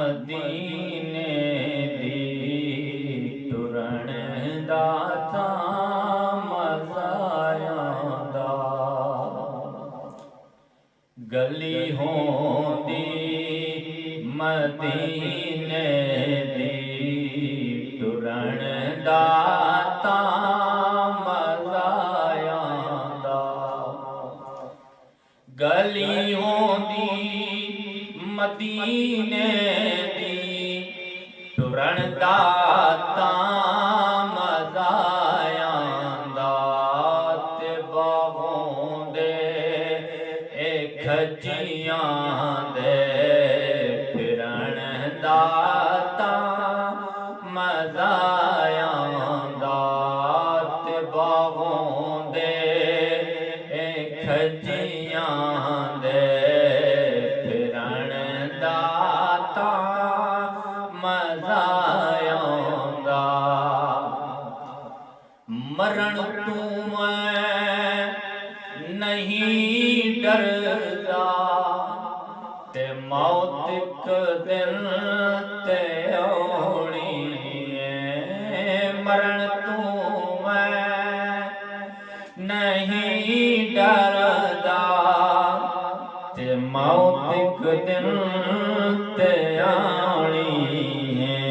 मदीने दी टुरन दा तां मज़ा आंदा। गली होंदी मदीने दी टुरन दा तां मज़ा आंदा। गली होंदी मदीने दी टुरन दा तां मज़ा आंदा। ते बाहों दे खजियां दे फिरन दा तां मज़ा आंदा। ते बाहों दे खजियां दे मज़ा आंदा। मरण तू मैं नहीं डरदा ते मौत एक दिन ते आनी है। मरण तू मैं नहीं डरदा ते मौत एक दिन ते आनी है।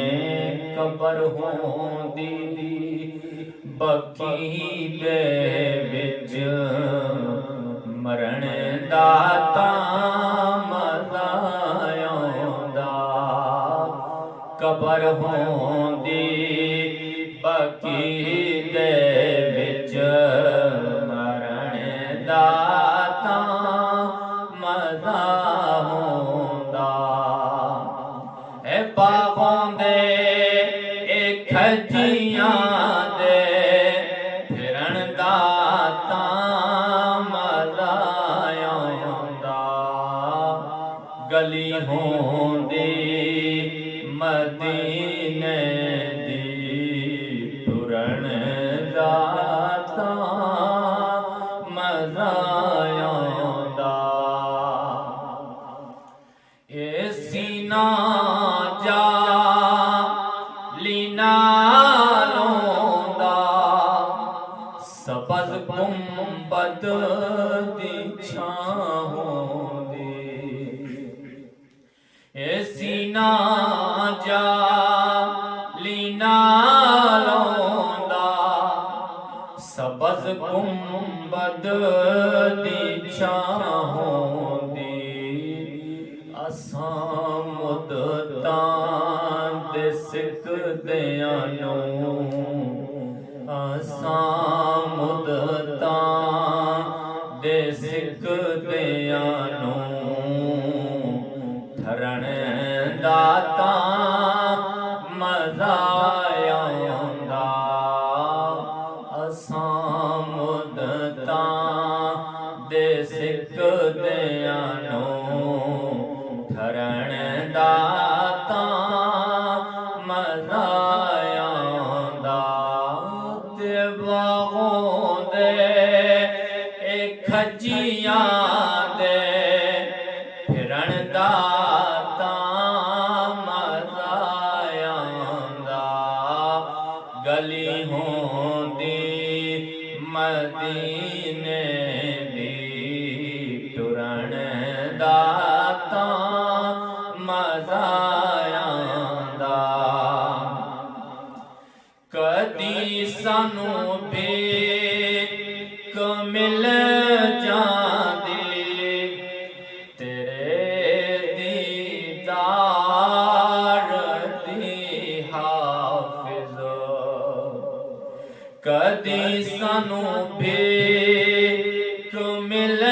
कबर होंदी बकी दे विच मरण दा तां मज़ा आंदा। कबर होंदी बकी दे विच मरण दा तां मज़ा आंदा। बाहों दे खजियां दे फिरन दा तां मज़ा आंदा। गली होंदी मदीने दी टुरन दा तां मज़ा आंदा। ए सीना जा सबज़ गुंबद दी छां होंदी। ए सीना जाली नाल होंदा सबज़ गुंबद दी छां होंदी। असां मुद्दतां दे सिकदियां नूं असां मुद्दतां दे सिकदियां नूं ठरण दा तां मज़ा आंदा। असां मुद्दतां दे सिकदियां नूं ठरण दा तां मज़ा आंदा। बाहों दे खजियां दे फिरन दा तां मज़ा आंदा। गली होंदी मदीने दी टुरन दा तां मज़ा आंदा। कदी सानू भेक मिल जांदी तेरे दीदार दी हाफिज़। कदी सानू भेक मिल